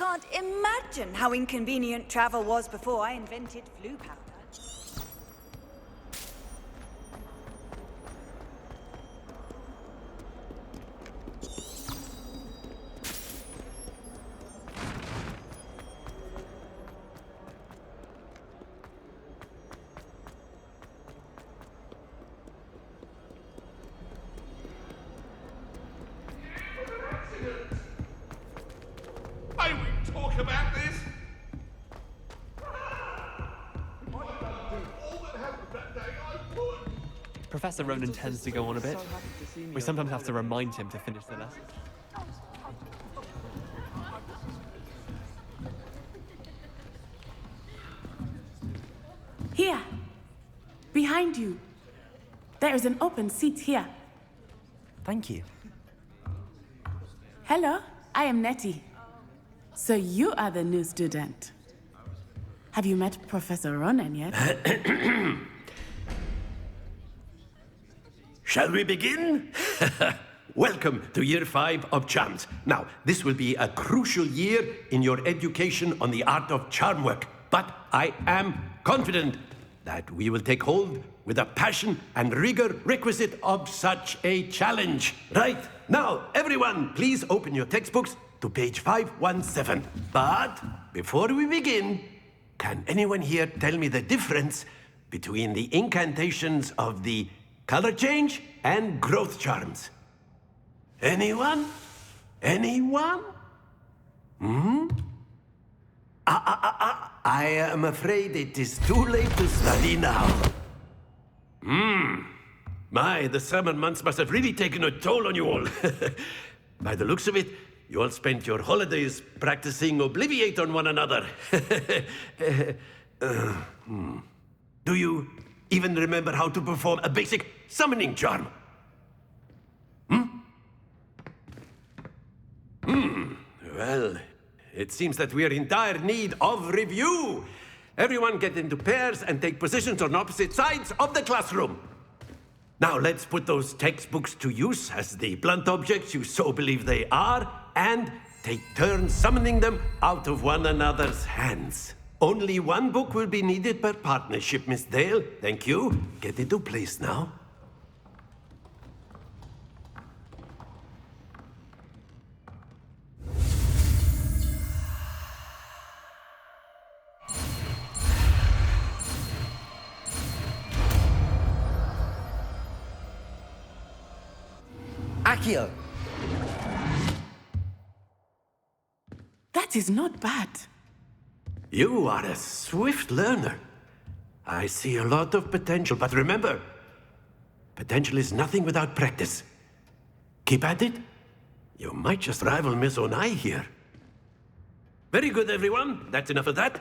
can't imagine how inconvenient travel was before I invented flu powder. May we talk about this? All that happened that day, I would. Professor Ronan tends to go on a bit. We sometimes have to remind him to finish the lesson. Here, behind you. There is an open seat here. Thank you. Hello, I am Nettie. So you are the new student. Have you met Professor Ronan yet? Shall we begin? Welcome to Year 5 of Charms. Now, this will be a crucial year in your education on the art of charm work. But I am confident that we will take hold with the passion and rigor requisite of such a challenge. Right, now, everyone, please open your textbooks to page 517. But before we begin, can anyone here tell me the difference between the incantations of the color change and growth charms? Anyone? Anyone? I am afraid it is too late to study now. My, the summer months must have really taken a toll on you all. By the looks of it, you all spent your holidays practicing Obliviate on one another. Do you even remember how to perform a basic summoning charm? Well, it seems that we are in dire need of review. Everyone get into pairs and take positions on opposite sides of the classroom. Now let's put those textbooks to use as the blunt objects you so believe they are, and take turns summoning them out of one another's hands. Only one book will be needed per partnership, Miss Dale. Thank you. Get into place now. Accio! That is not bad. You are a swift learner. I see a lot of potential, but remember, potential is nothing without practice. Keep at it. You might just rival Miss Onai here. Very good, everyone. That's enough of that.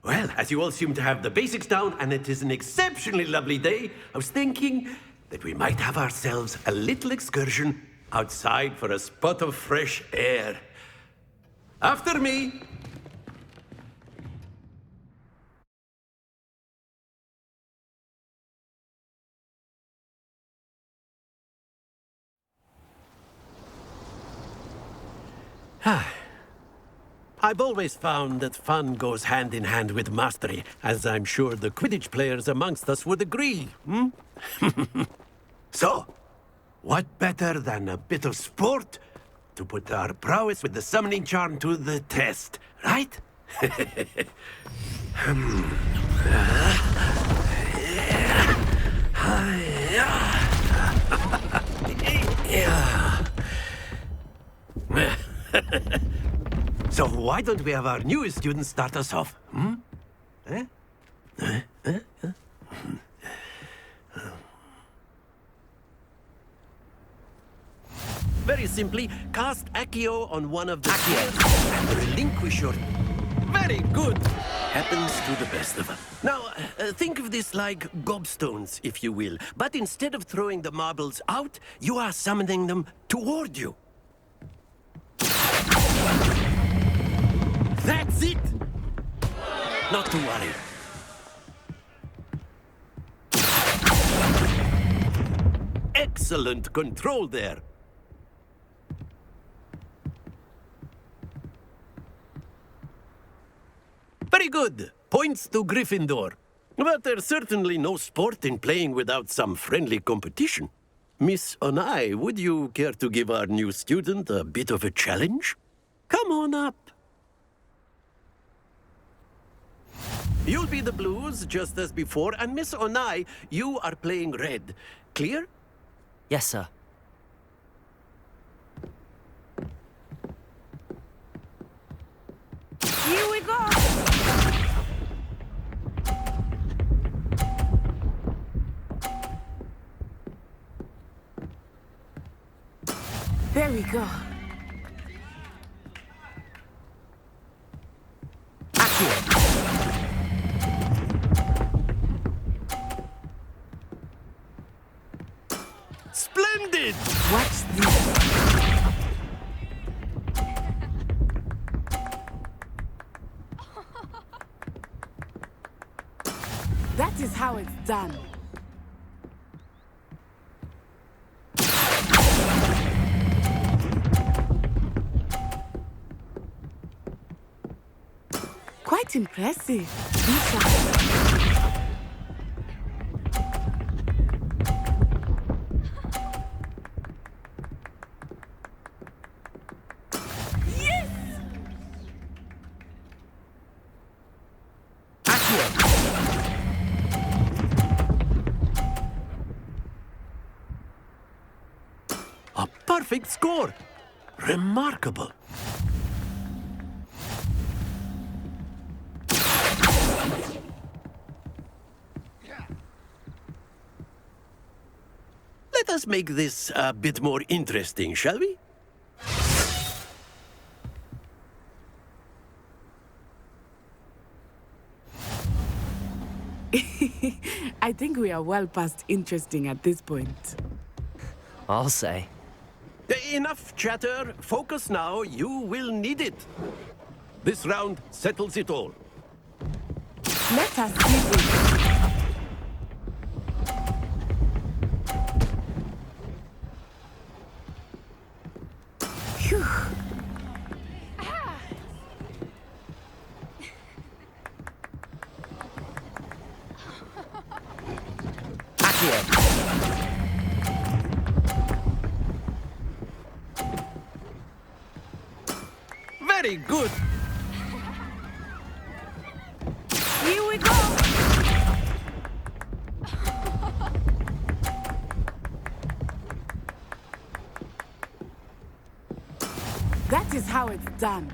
Well, as you all seem to have the basics down, and it is an exceptionally lovely day, I was thinking that we might have ourselves a little excursion outside for a spot of fresh air. After me. I've always found that fun goes hand in hand with mastery, as I'm sure the Quidditch players amongst us would agree. So, what better than a bit of sport to put our prowess with the summoning charm to the test, right? So why don't we have our newest student start us off? Very simply, cast accio on one of the accio and relinquish your... Very good! Happens to the best of us. Now, think of this like gobstones, if you will. But instead of throwing the marbles out, you are summoning them toward you. That's it! Not to worry. Excellent control there. good. Points to Gryffindor. But there's certainly no sport in playing without some friendly competition. Miss Onai, would you care to give our new student a bit of a challenge? Come on up. You'll be the blues, just as before, and Miss Onai, you are playing red. Clear? Yes, sir. Here we go! There we go. Accio. Splendid! Watch this. That is how it's done. Quite impressive. Yes! Accio. A perfect score! Remarkable! Let us make this a bit more interesting, shall we? I think we are well past interesting at this point. I'll say. Enough chatter. Focus now. You will need it. This round settles it all. Let us see this. Phew. Accio. Very good. Here we go. That is how it's done.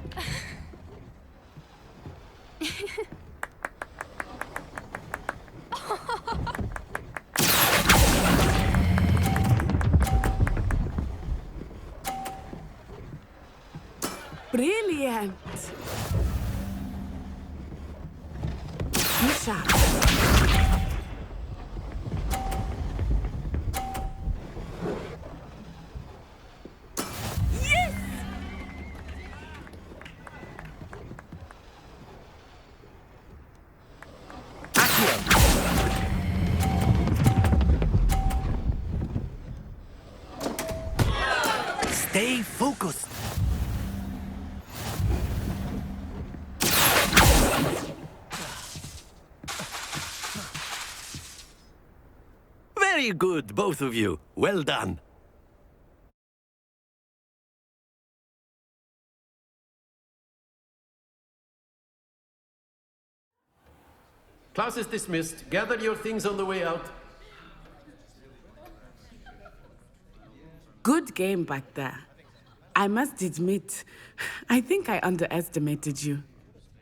Brilliant. Be sharp. Yes! Accio. Stay focused. Very good, both of you. Well done. Class is dismissed. Gather your things on the way out. Good game back there. I must admit, I think I underestimated you.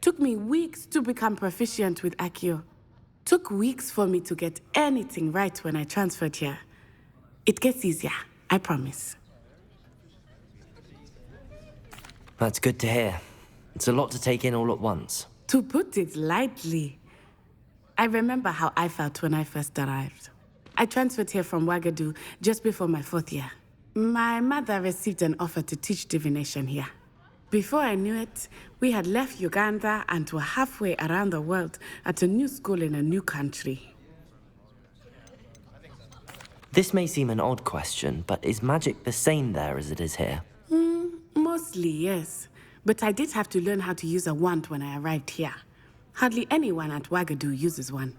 Took me weeks to become proficient with accio. Took weeks for me to get anything right when I transferred here. It gets easier, I promise. That's good to hear. It's a lot to take in all at once. To put it lightly, I remember how I felt when I first arrived. I transferred here from Ouagadougou just before my 4th year. My mother received an offer to teach divination here. Before I knew it, we had left Uganda and were halfway around the world at a new school in a new country. This may seem an odd question, but is magic the same there as it is here? Mostly, yes. But I did have to learn how to use a wand when I arrived here. Hardly anyone at Wagadu uses one.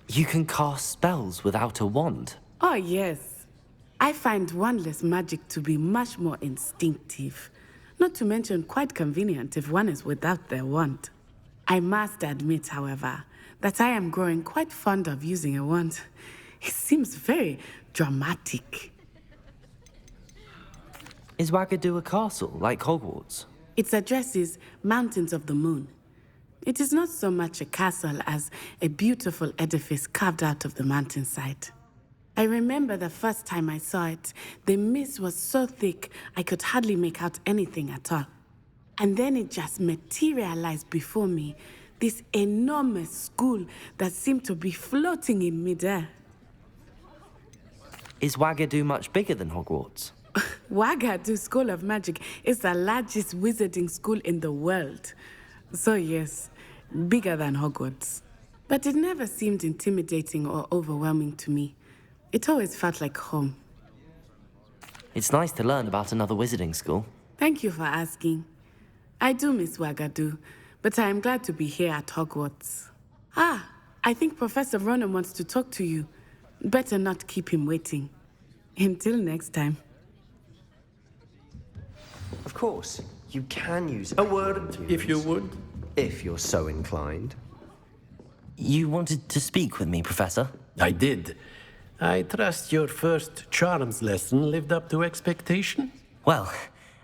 You can cast spells without a wand. Oh, yes. I find wandless magic to be much more instinctive. Not to mention quite convenient if one is without their wand. I must admit, however, that I am growing quite fond of using a wand. It seems very dramatic. Is Wagadu a castle, like Hogwarts? Its address is Mountains of the Moon. It is not so much a castle as a beautiful edifice carved out of the mountainside. I remember the first time I saw it, the mist was so thick I could hardly make out anything at all. And then it just materialized before me, this enormous school that seemed to be floating in midair. Is Wagadu much bigger than Hogwarts? Wagadu School of Magic is the largest wizarding school in the world. So yes, bigger than Hogwarts. But it never seemed intimidating or overwhelming to me. It always felt like home. It's nice to learn about another wizarding school. Thank you for asking. I do miss Wagadu, but I am glad to be here at Hogwarts. Ah, I think Professor Ronan wants to talk to you. Better not keep him waiting. Until next time. Of course, you can use A word, if you would. if you're so inclined. You wanted to speak with me, Professor? I did. I trust your first charms lesson lived up to expectation? Well,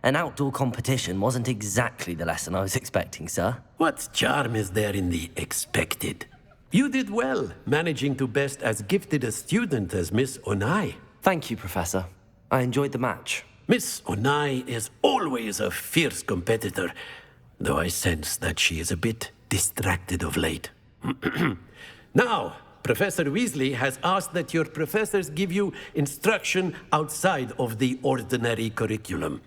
an outdoor competition wasn't exactly the lesson I was expecting, sir. What charm is there in the expected? You did well, managing to best as gifted a student as Miss Onai. Thank you, Professor. I enjoyed the match. Miss Onai is always a fierce competitor, though I sense that she is a bit distracted of late. Now, Professor Weasley has asked that your professors give you instruction outside of the ordinary curriculum.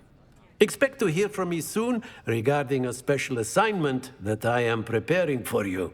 Expect to hear from me soon regarding a special assignment that I am preparing for you.